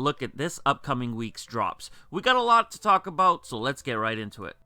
look at this upcoming week's drops. We got a lot to talk about, so let's get right into it.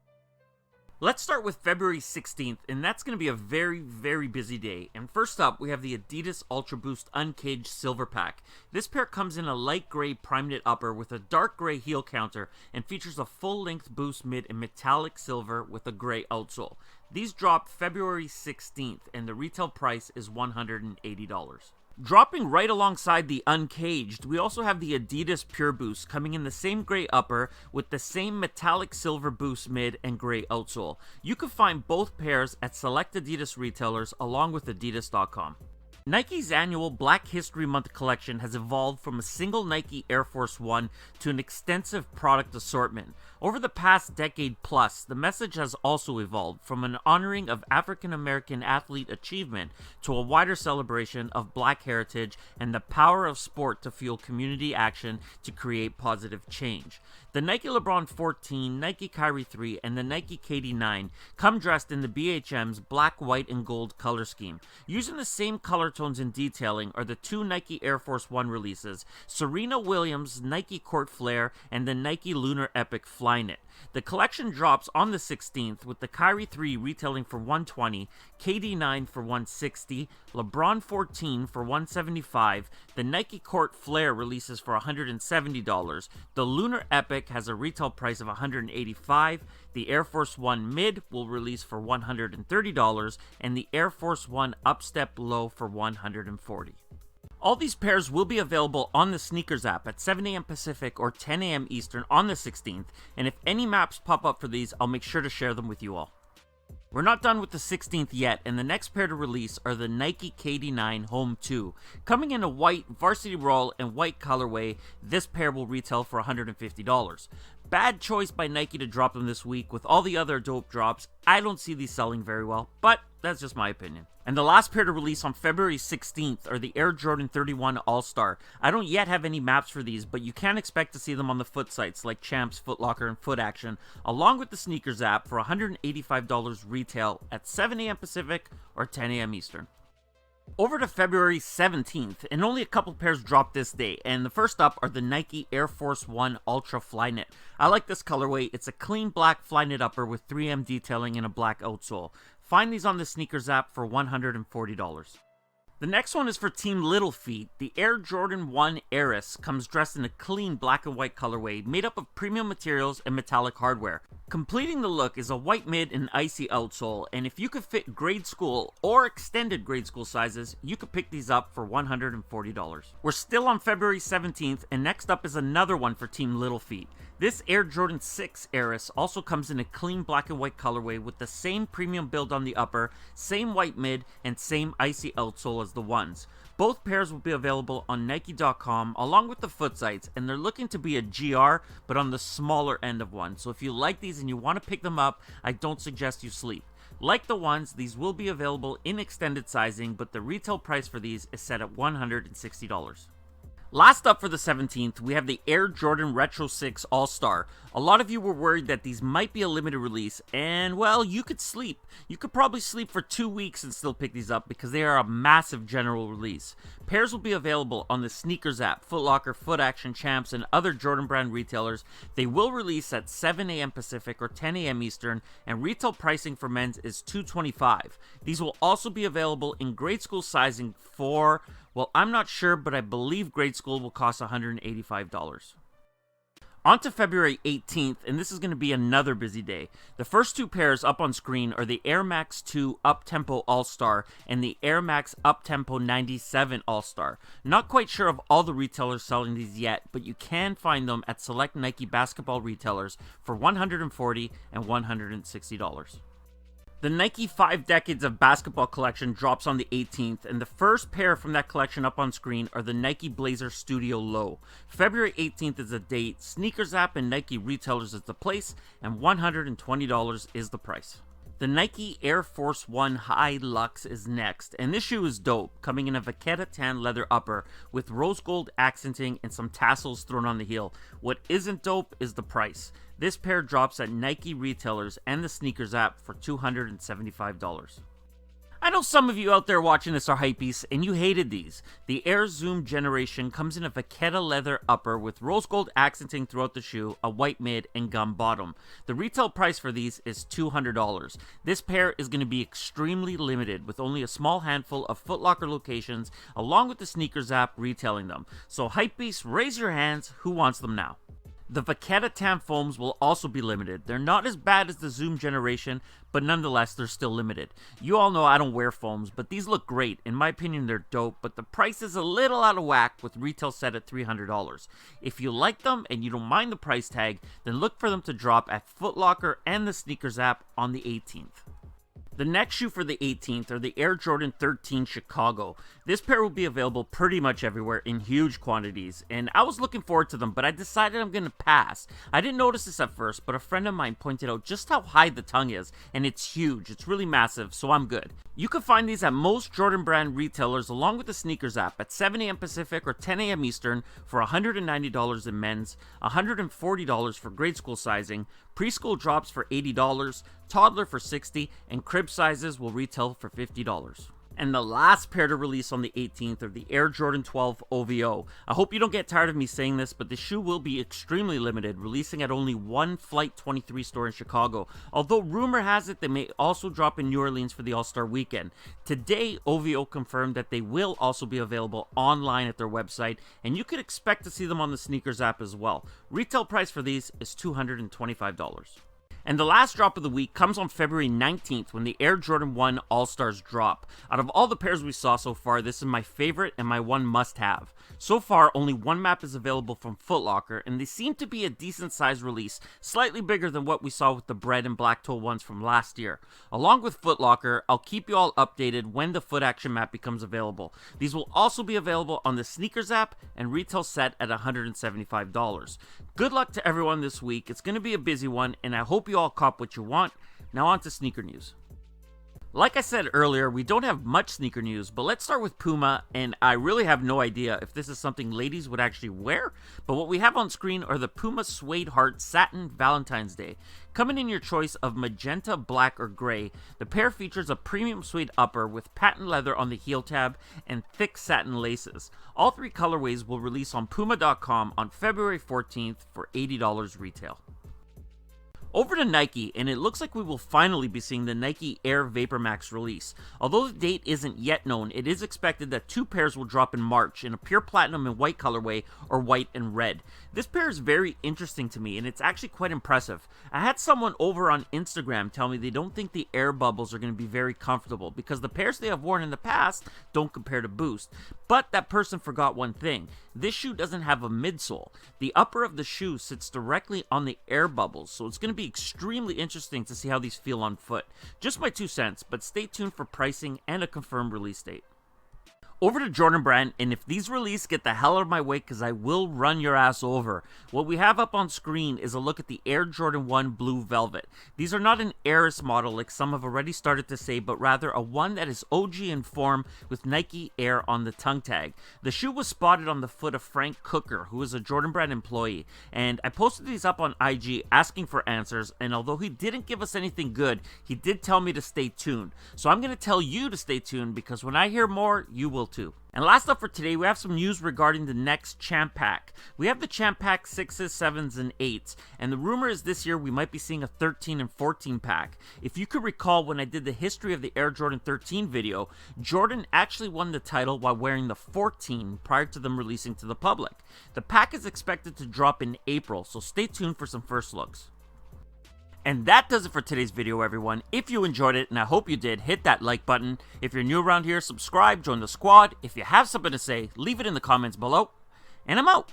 Let's start with February 16th, and that's going to be a very, very busy day. And first up, we have the Adidas Ultra Boost Uncage Silver Pack. This pair comes in a light gray prime knit upper with a dark gray heel counter and features a full-length boost mid in metallic silver with a gray outsole. These drop February 16th, and the retail price is $180. Dropping right alongside the Uncaged, we also have the Adidas Pure Boost coming in the same gray upper with the same metallic silver boost mid and gray outsole. You can find both pairs at select Adidas retailers along with adidas.com. Nike's annual Black History Month collection has evolved from a single Nike Air Force One to an extensive product assortment. Over the past decade plus, the message has also evolved from an honoring of African American athlete achievement to a wider celebration of Black heritage and the power of sport to fuel community action to create positive change. The Nike LeBron 14, Nike Kyrie 3, and the Nike KD9 come dressed in the BHM's black, white, and gold color scheme. Using the same color tones and detailing are the two Nike Air Force One releases, Serena Williams' Nike Court Flare and the Nike Lunar Epic Flyknit. The collection drops on the 16th with the Kyrie 3 retailing for $120, KD9 for $160, LeBron 14 for $175, the Nike Court Flare releases for $170, the Lunar Epic has a retail price of $185, the Air Force One Mid will release for $130, and the Air Force One Upstep Low for $140. All these pairs will be available on the Sneakers app at 7 a.m. Pacific or 10 a.m. Eastern on the 16th, and if any maps pop up for these, I'll make sure to share them with you all. We're not done with the 16th yet, and the next pair to release are the Nike KD9 Home 2. Coming in a white, varsity roll, and white colorway, this pair will retail for $150. Bad choice by Nike to drop them this week. With all the other dope drops, I don't see these selling very well, but that's just my opinion. And the last pair to release on February 16th are the Air Jordan 31 All-Star. I don't yet have any maps for these, but you can expect to see them on the foot sites like Champs, Foot Locker, and Foot Action, along with the Sneakers app for $185 retail at 7 a.m. Pacific or 10 a.m. Eastern. Over to February 17th, and only a couple pairs dropped this day, and the first up are the Nike Air Force One Ultra Flyknit. I like this colorway. It's a clean black Flyknit upper with 3M detailing and a black outsole. Find these on the Sneakers app for $140. The next one is for Team Little Feet. The Air Jordan 1 Heiress comes dressed in a clean black and white colorway made up of premium materials and metallic hardware. Completing the look is a white mid and icy outsole, and if you could fit grade school or extended grade school sizes, you could pick these up for $140. We're still on February 17th, and next up is another one for Team Little Feet. This Air Jordan 6 Heiress also comes in a clean black and white colorway with the same premium build on the upper, same white mid, and same icy outsole as the ones. Both pairs will be available on Nike.com along with the foot sites, and they're looking to be a GR, but on the smaller end of one. So if you like these and you want to pick them up, I don't suggest you sleep. Like the ones, these will be available in extended sizing, but the retail price for these is set at $160. Last up for the 17th, we have the Air Jordan Retro 6 All-Star. A lot of you were worried that these might be a limited release, and well, you could sleep. You could probably sleep for 2 weeks and still pick these up because they are a massive general release. Pairs will be available on the Sneakers app, Foot Locker, Foot Action, Champs, and other Jordan brand retailers. They will release at 7 a.m. Pacific or 10 a.m. Eastern, and retail pricing for men's is $225. These will also be available in grade school sizing for, well, I'm not sure, but I believe grade school will cost $185. On to February 18th, and this is going to be another busy day. The first two pairs up on screen are the Air Max 2 Uptempo All-Star and the Air Max Uptempo 97 All-Star. Not quite sure of all the retailers selling these yet, but you can find them at select Nike basketball retailers for $140 and $160. The Nike 5 Decades of Basketball collection drops on the 18th, and the first pair from that collection up on screen are the Nike Blazer Studio Low. February 18th is the date, Sneakers app and Nike retailers is the place, and $120 is the price. The Nike Air Force One High Luxe is next, and this shoe is dope, coming in a Vachetta tan leather upper with rose gold accenting and some tassels thrown on the heel. What isn't dope is the price. This pair drops at Nike retailers and the Sneakers app for $275. I know some of you out there watching this are hypebeasts and you hated these. The Air Zoom Generation comes in a Vachetta leather upper with rose gold accenting throughout the shoe, a white mid, and gum bottom. The retail price for these is $200. This pair is going to be extremely limited with only a small handful of Foot Locker locations along with the Sneakers app retailing them. So hypebeasts, raise your hands, who wants them now? The Vachetta Tam foams will also be limited. They're not as bad as the Zoom Generation, but nonetheless, they're still limited. You all know I don't wear foams, but these look great. In my opinion, they're dope, but the price is a little out of whack with retail set at $300. If you like them and you don't mind the price tag, then look for them to drop at Foot Locker and the Sneakers app on the 18th. The next shoe for the 18th are the Air Jordan 13 Chicago. This pair will be available pretty much everywhere in huge quantities, and I was looking forward to them, but I decided I'm going to pass. I didn't notice this at first, but a friend of mine pointed out just how high the tongue is, and it's huge. It's really massive, so I'm good. You can find these at most Jordan brand retailers along with the Sneakers app at 7 a.m. Pacific or 10 a.m. Eastern for $190 in men's, $140 for grade school sizing, preschool drops for $80, toddler for $60, and crib sizes will retail for $50. And the last pair to release on the 18th are the Air Jordan 12 OVO. I hope you don't get tired of me saying this, but the shoe will be extremely limited, releasing at only one Flight 23 store in Chicago, although rumor has it they may also drop in New Orleans for the All-Star weekend. Today, OVO confirmed that they will also be available online at their website, and you could expect to see them on the Sneakers app as well. Retail price for these is $225. And the last drop of the week comes on February 19th when the Air Jordan 1 AllStars drop. Out of all the pairs we saw so far, this is my favorite and my one must-have. So far, only one map is available from Foot Locker, and they seem to be a decent-sized release, slightly bigger than what we saw with the bread and black toe ones from last year. Along with Foot Locker, I'll keep you all updated when the Foot Action map becomes available. These will also be available on the Sneakers app and retail set at $175. Good luck to everyone this week. It's going to be a busy one, and I hope you all cop what you want. Now on to sneaker news. Like I said earlier, we don't have much sneaker news, but let's start with Puma, and I really have no idea if this is something ladies would actually wear, but what we have on screen are the Puma Suede Heart Satin Valentine's Day. Coming in your choice of magenta, black, or gray, the pair features a premium suede upper with patent leather on the heel tab and thick satin laces. All three colorways will release on Puma.com on February 14th for $80 retail. Over to Nike, and it looks like we will finally be seeing the Nike Air Vapor Max release. Although the date isn't yet known, it is expected that two pairs will drop in March in a pure platinum and white colorway or white and red. This pair is very interesting to me, and it's actually quite impressive. I had someone over on Instagram tell me they don't think the air bubbles are going to be very comfortable because the pairs they have worn in the past don't compare to Boost. But that person forgot one thing. This shoe doesn't have a midsole. The upper of the shoe sits directly on the air bubbles, so it's going to be extremely interesting to see how these feel on foot. Just my 2 cents, but stay tuned for pricing and a confirmed release date. Over to Jordan Brand, and if these release, get the hell out of my way because I will run your ass over. What we have up on screen is a look at the Air Jordan 1 Blue Velvet. These are not an Heiress model like some have already started to say, but rather a one that is OG in form with Nike Air on the tongue tag. The shoe was spotted on the foot of Frank Cooker, who is a Jordan Brand employee, and I posted these up on IG asking for answers, and although he didn't give us anything good, he did tell me to stay tuned. So I'm going to tell you to stay tuned because when I hear more, you will too. And last up for today, we have some news regarding the next Champ Pack. We have the Champ Pack 6s, 7s, and 8s, and the rumor is this year we might be seeing a 13 and 14 pack. If you could recall when I did the history of the Air Jordan 13 video, Jordan actually won the title while wearing the 14 prior to them releasing to the public. The pack is expected to drop in April, so stay tuned for some first looks. And that does it for today's video, everyone. If you enjoyed it, and I hope you did, hit that like button. If you're new around here, subscribe, join the squad. If you have something to say, leave it in the comments below. And I'm out.